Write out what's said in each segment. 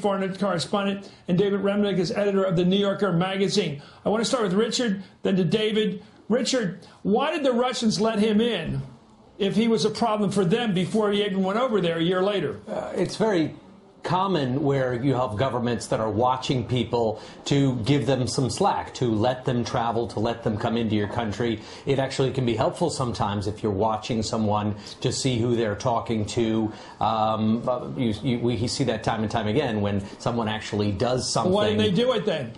foreign correspondent, and David Remnick is editor of the New Yorker magazine. I want to start with Richard, then to David. Richard, why did the Russians let him in if he was a problem for them before he even went over there a year later? It's very common where you have governments that are watching people to give them some slack, to let them travel, to let them come into your country. It actually can be helpful sometimes if you're watching someone to see who they're talking to. We see that time and time again when someone actually does something. Why didn't they do it then?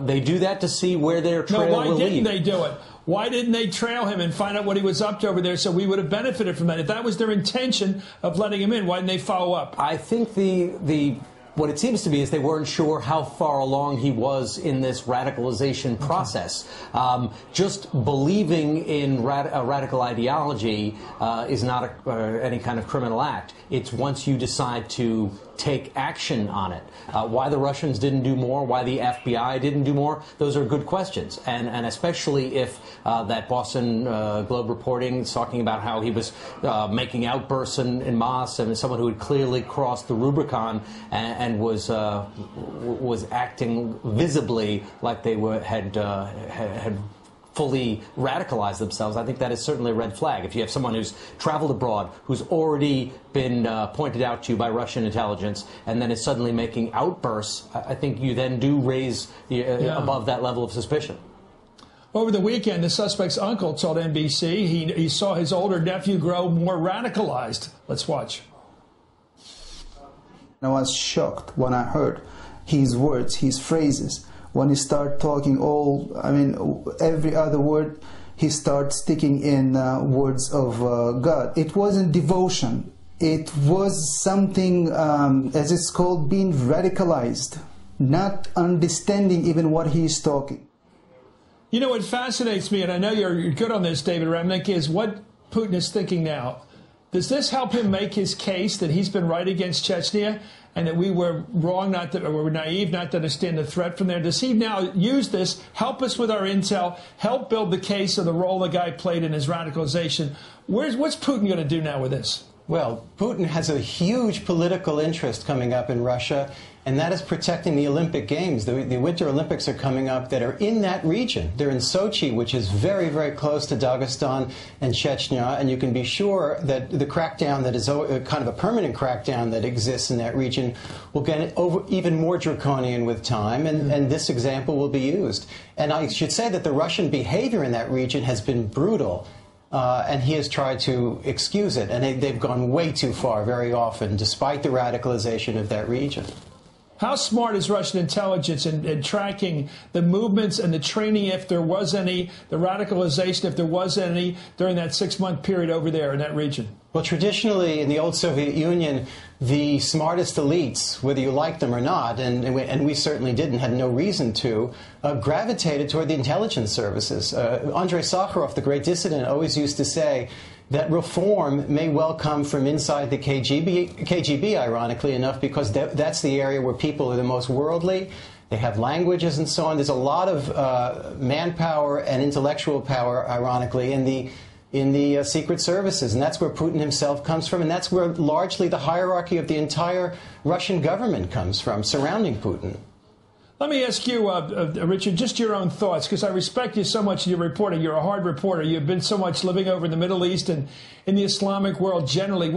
They do that to see where their trail will lead. No, why didn't they do it? Why didn't they trail him and find out what he was up to over there so we would have benefited from that? If that was their intention of letting him in, why didn't they follow up? I think what it seems to be is they weren't sure how far along he was in this radicalization process. Just believing in a radical ideology is not any kind of criminal act. It's once you decide to take action on it. Why the Russians didn't do more, why the FBI didn't do more, those are good questions. And especially if that Boston Globe reporting is talking about how he was making outbursts in mass, and someone who had clearly crossed the Rubicon and was acting visibly like they had fully radicalized themselves. I think that is certainly a red flag. If you have someone who's traveled abroad, who's already been pointed out to you by Russian intelligence, and then is suddenly making outbursts, I think you then do raise above that level of suspicion. Over the weekend, the suspect's uncle told NBC he saw his older nephew grow more radicalized. Let's watch. I was shocked when I heard his words, his phrases. When he started talking every other word, he started sticking in words of God. It wasn't devotion. It was something, as it's called, being radicalized, not understanding even what he's talking. You know, what fascinates me, and I know you're good on this, David Remnick, is what Putin is thinking now. Does this help him make his case that he's been right against Chechnya and that we were wrong, or we were naive not to understand the threat from there? Does he now use this, help us with our intel, help build the case of the role the guy played in his radicalization? What's Putin going to do now with this? Well, Putin has a huge political interest coming up in Russia, and that is protecting the Olympic Games. The Winter Olympics are coming up that are in that region. They're in Sochi, which is very, very close to Dagestan and Chechnya, and you can be sure that the crackdown that is kind of a permanent crackdown that exists in that region will get even more draconian with time, and this example will be used. And I should say that the Russian behavior in that region has been brutal. And he has tried to excuse it, and they've gone way too far very often, despite the radicalization of that region. How smart is Russian intelligence in tracking the movements and the training, if there was any, the radicalization, if there was any, during that 6-month period over there in that region? Well, traditionally, in the old Soviet Union, the smartest elites, whether you like them or not, and we certainly didn't, had no reason to, gravitated toward the intelligence services. Andrei Sakharov, the great dissident, always used to say that reform may well come from inside the KGB, ironically enough, because that's the area where people are the most worldly. They have languages and so on. There's a lot of manpower and intellectual power, ironically, in the secret services, and that's where Putin himself comes from, and that's where largely the hierarchy of the entire Russian government comes from, surrounding Putin. Let me ask you, Richard, just your own thoughts, because I respect you so much in your reporting. You're a hard reporter. You've been so much living over in the Middle East and in the Islamic world generally.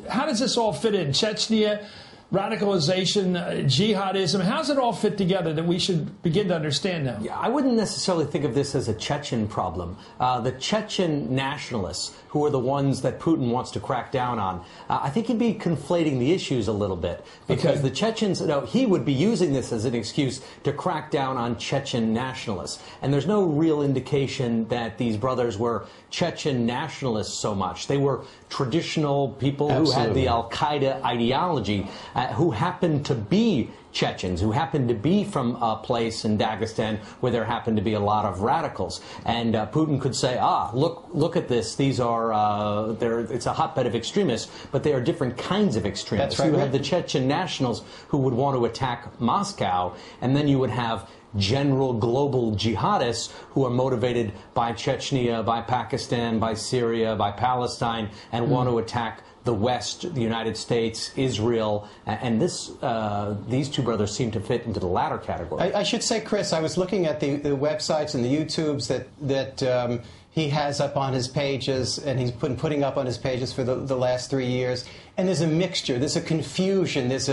How does this all fit in? Chechnya, radicalization, jihadism, how does it all fit together that we should begin to understand now? Yeah, I wouldn't necessarily think of this as a Chechen problem. The Chechen nationalists, who are the ones that Putin wants to crack down on, I think he'd be conflating the issues a little bit. Because the Chechens, he would be using this as an excuse to crack down on Chechen nationalists. And there's no real indication that these brothers were Chechen nationalists so much. They were traditional people who had the al-Qaeda ideology, who happened to be Chechens, who happened to be from a place in Dagestan where there happened to be a lot of radicals. And Putin could say, look at this. These are, it's a hotbed of extremists, but they are different kinds of extremists. That's right. You have the Chechen nationals who would want to attack Moscow, and then you would have general global jihadists who are motivated by Chechnya, by Pakistan, by Syria, by Palestine, and want to attack the West, the United States, Israel, and these two brothers seem to fit into the latter category. I should say, Chris, I was looking at the websites and the YouTubes that he has up on his pages, and he's putting up on his pages for the last 3 years. And there's a mixture, there's a confusion, this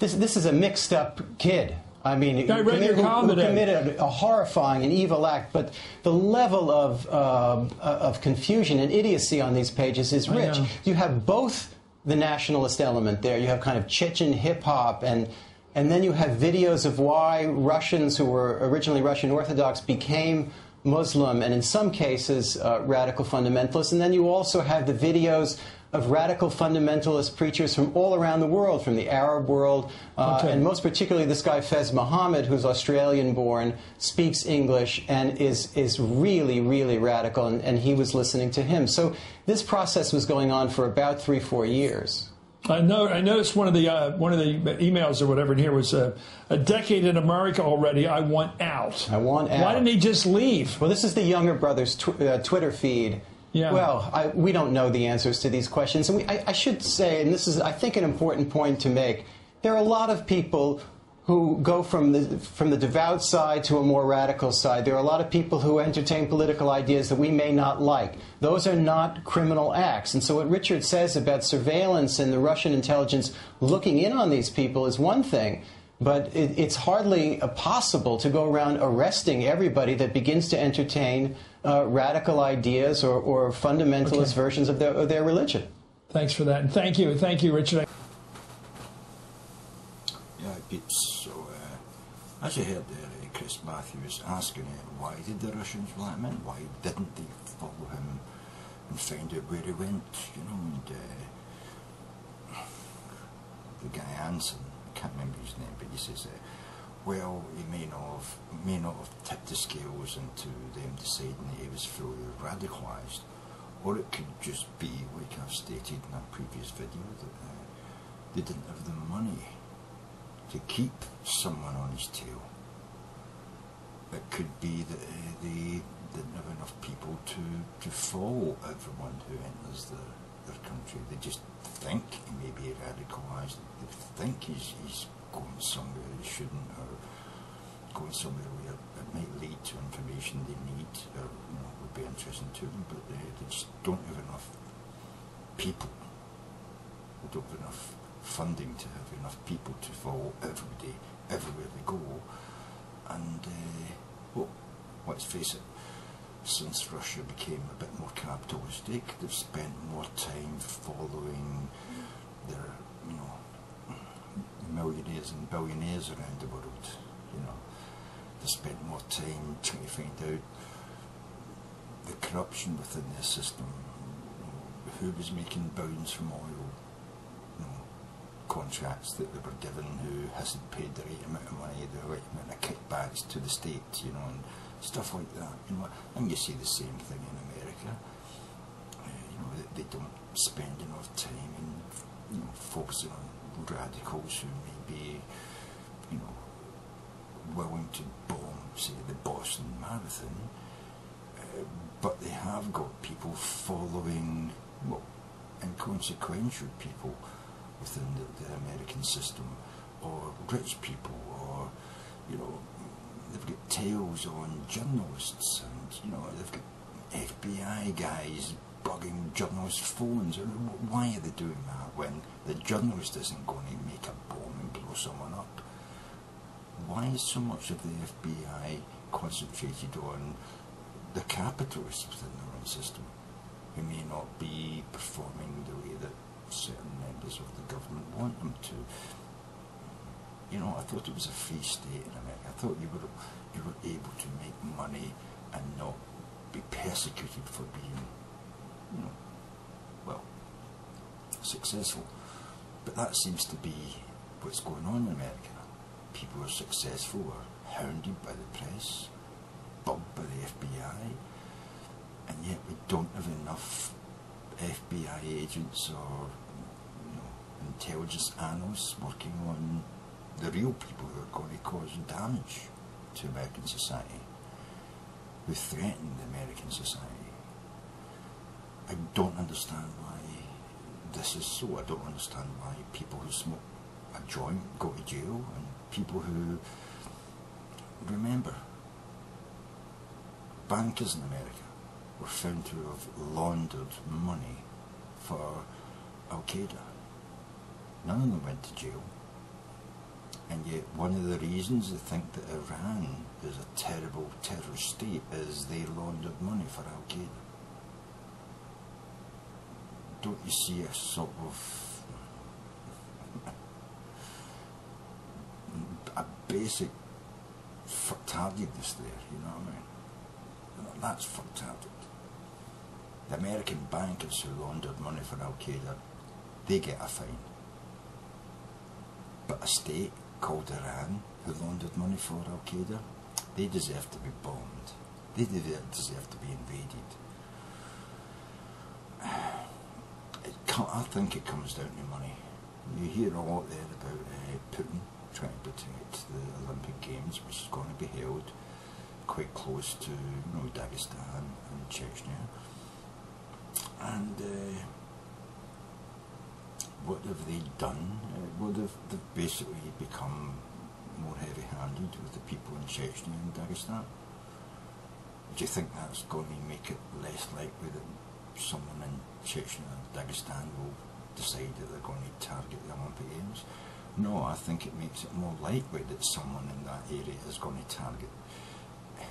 is a mixed-up kid. I mean, I read your column today. Committed a horrifying and evil act, but the level of confusion and idiocy on these pages is rich. You have both the nationalist element there. You have kind of Chechen hip-hop, and then you have videos of why Russians who were originally Russian Orthodox became Muslim, and in some cases radical fundamentalists. And then you also have the videos of radical fundamentalist preachers from all around the world, from the Arab world, and most particularly this guy Fez Muhammad, who's Australian-born, speaks English, and is really, really radical, and he was listening to him. So this process was going on for about 3-4 years. I noticed one of the emails or whatever in here was a decade in America already. I want out. I want out. Why didn't he just leave? Well, this is the younger brother's Twitter feed. Yeah. Well, we don't know the answers to these questions. And I should say, and this is, I think, an important point to make, there are a lot of people who go from the devout side to a more radical side. There are a lot of people who entertain political ideas that we may not like. Those are not criminal acts. And so what Richard says about surveillance and the Russian intelligence looking in on these people is one thing. But it's hardly possible to go around arresting everybody that begins to entertain radical ideas or fundamentalist versions of their religion. Thanks for that. And thank you, Richard. Yeah, Pete, so as you heard there, Chris Matthews asking why did the Russians want him in? Why didn't they follow him and find out where he went? You know, and the guy answering, I can't remember his name, but he says, well, he may not have tipped the scales into them deciding that he was fully radicalised, or it could just be, like I've stated in a previous video, that they didn't have the money to keep someone on his tail. It could be that they didn't have enough people to follow everyone who enters their country. They just think he may be radicalised. They think he's going somewhere he shouldn't, or going somewhere where it might lead to information they need, or would be interesting to them, but they just don't have enough people. They don't have enough funding to have enough people to follow every day, everywhere they go. And well, let's face it, since Russia became a bit more capitalistic, they've spent more time following their, millionaires and billionaires around the world. They spent more time trying to find out the corruption within their system, who was making billions from oil, contracts that they were given, who hasn't paid the right amount of money, the right amount of kickbacks to the state, and stuff like that. And you see the same thing in America. They don't spend enough time in focusing on radicals who may be willing to bomb, say, the Boston Marathon, but they have got people following, inconsequential people within the American system, or rich people, or they've got tails on journalists, and they've got FBI guys bugging journalists' phones. Why are they doing that when the journalist isn't going to make a bomb and blow someone up? Why is so much of the FBI concentrated on the capitalists within their own system, who may not be performing the way that certain members of the government want them to? I thought it was a free state in America. I thought you were able to make money and not be persecuted for being, successful. But that seems to be what's going on in America. People are successful are hounded by the press, bugged by the FBI, and yet we don't have enough FBI agents or intelligence analysts working on the real people who are going to cause damage to American society, who threaten the American society. I don't understand why this is so. I don't understand why people who smoke a joint go to jail, and people who, remember, bankers in America were found to have laundered money for Al Qaeda. None of them went to jail. And yet one of the reasons they think that Iran is a terrible terrorist state is they laundered money for Al Qaeda. Don't you see a sort of a basic fucktardedness there, you know what I mean? That's fucktarded. The American bankers who laundered money for Al Qaeda, they get a fine. But a state called Iran, who laundered money for Al Qaeda, they deserve to be bombed. They deserve to be invaded. I think it comes down to money. You hear a lot there about Putin trying to protect the Olympic Games, which is going to be held quite close to, you know, Dagestan and Chechnya. And what have they done? Well, they've basically become more heavy-handed with the people in Chechnya and Dagestan. Do you think that's going to make it less likely that someone in Chechnya and Dagestan will decide that they're going to target the Olympic Games? No, I think it makes it more likely that someone in that area is going to target,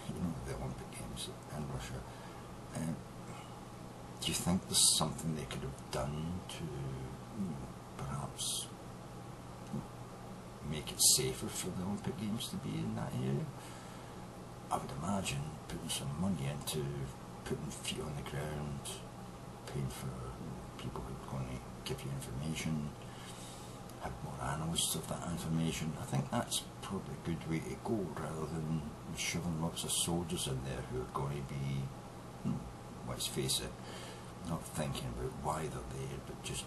you know, the Olympic Games in Russia. Do you think there's something they could have done to, you know, perhaps make it safer for the Olympic Games to be in that area? I would imagine putting some money into putting feet on the ground, paying for people who are going to give you information, have more analysts of that information. I think that's probably a good way to go, rather than shoving lots of soldiers in there who are going to be, let's face it, not thinking about why they're there, but just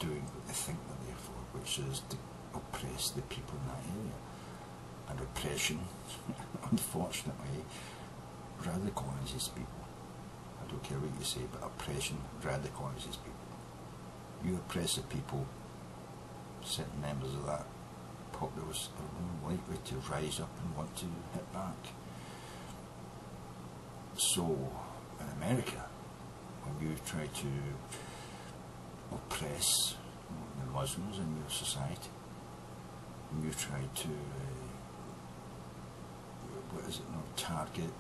doing what they think they're there for, which is to oppress the people in that area. And oppression, unfortunately, radicalises people. I don't care what you say, but oppression radicalises people. You oppress the people, certain members of that populace are more likely to rise up and want to hit back. So, in America, when you try to oppress the Muslims in your society, when you try to, target,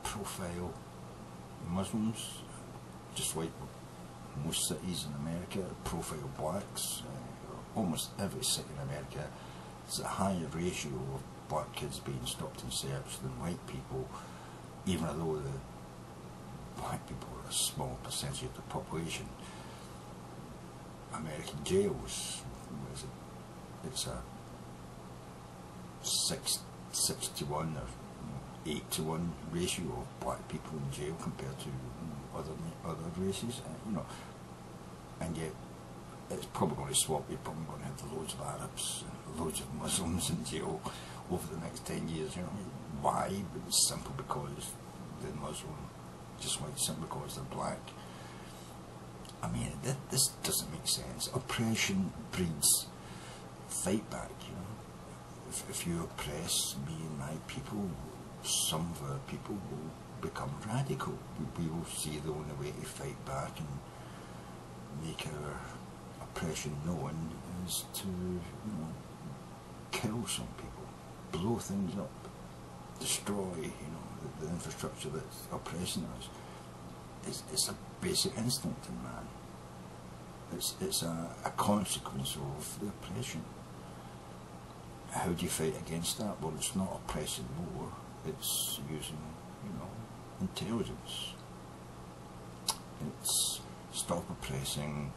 profile Muslims, just like most cities in America, profile blacks. Almost every city in America, there's a higher ratio of black kids being stopped and searched than white people, even though the black people are a small percentage of the population. American jails, it's a 6:1 or 8:1 ratio of black people in jail compared to other races, and yet it's probably going to swap. You're probably going to have loads of Arabs and loads of Muslims in jail over the next 10 years. Why? It's simple because they're Muslim, just like simply because they're black. I mean, this doesn't make sense. Oppression breeds fight back. If you oppress me and my people, some of our people will become radical. We will see the only way to fight back and make our oppression known is to, kill some people, blow things up, destroy, the infrastructure that's oppressing us. It's a basic instinct in man. It's a consequence of the oppression. How do you fight against that? Well, it's not oppressing more, it's using, intelligence. It's stop oppressing,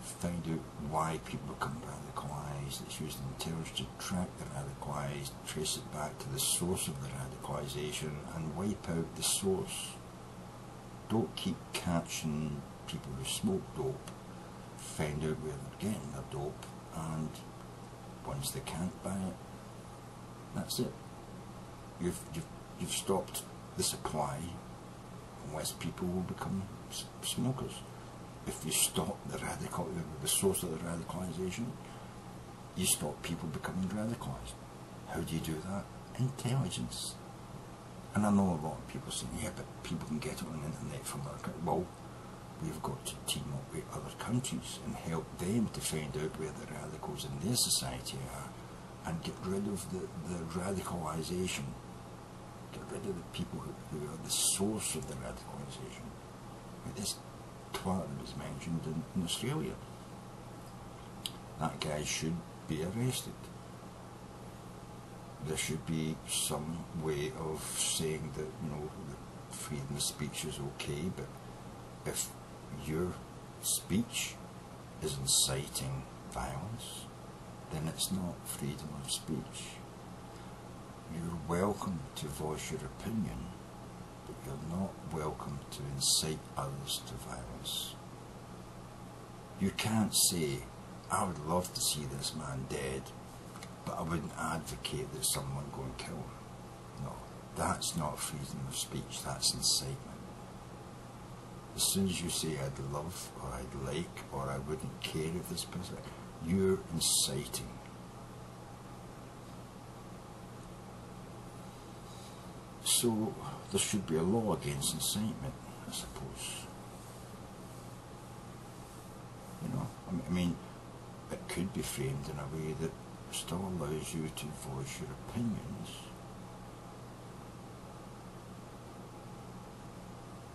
find out why people become radicalised. It's using intelligence to track the radicalised, trace it back to the source of the radicalisation and wipe out the source. Don't keep catching people who smoke dope, find out where they're getting their dope, and once they can't buy it, that's it. You've stopped the supply, and less people will become smokers. if you stop the source of the radicalisation, you stop people becoming radicalised. How do you do that? Intelligence. And I know a lot of people saying, yeah, but people can get it on the internet from other countries. Well, we've got to team up with other countries and help them to find out where the radicals in their society are and get rid of the radicalisation. Get rid of the people who are the source of the radicalisation. Like this twat that was mentioned in Australia. That guy should be arrested. There should be some way of saying that, you know, that freedom of speech is okay, but if your speech is inciting violence, then it's not freedom of speech. You're welcome to voice your opinion, but you're not welcome to incite others to violence. You can't say, I would love to see this man dead, but I wouldn't advocate that someone go and kill him. No, that's not freedom of speech, that's incitement. As soon as you say I'd love, or I'd like, or I wouldn't care if this person, you're inciting. So there should be a law against incitement, I suppose. You know, I mean, it could be framed in a way that still allows you to voice your opinions,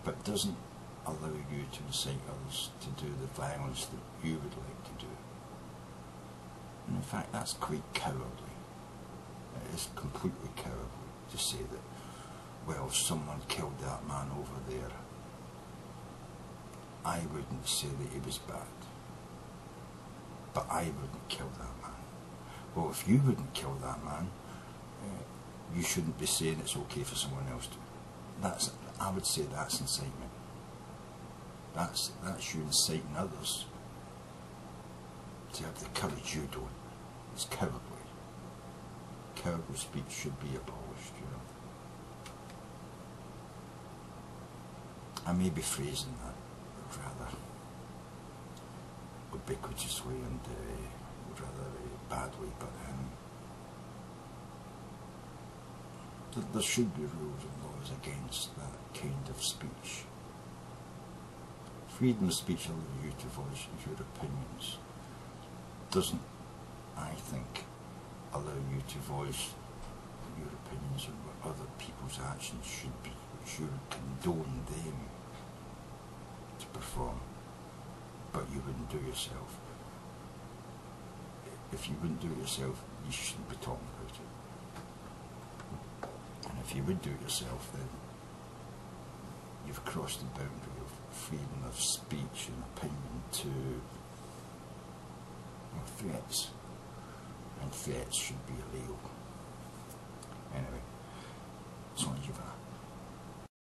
but doesn't allow you to incite others to do the violence that you would like to do. And in fact, that's quite cowardly. It is completely cowardly to say that, well, someone killed that man over there. I wouldn't say that he was bad, but I wouldn't kill that man. Well, if you wouldn't kill that man, you shouldn't be saying it's okay for someone else to. I would say that's incitement. That's you inciting others to have the courage you don't. It's cowardly. Cowardly speech should be abolished, you know. I may be phrasing that rather ubiquitously and rather badly, but there should be rules and laws against that kind of speech. Freedom of speech allows you to voice your opinions. Doesn't, I think, allow you to voice your opinions on what other people's actions should be, which you would condone them to perform, but you wouldn't do yourself. If you wouldn't do it yourself, you shouldn't be talking about it. And if you would do it yourself, then you've crossed the boundary of freedom of speech and opinion to threats. And threats should be illegal. Anyway.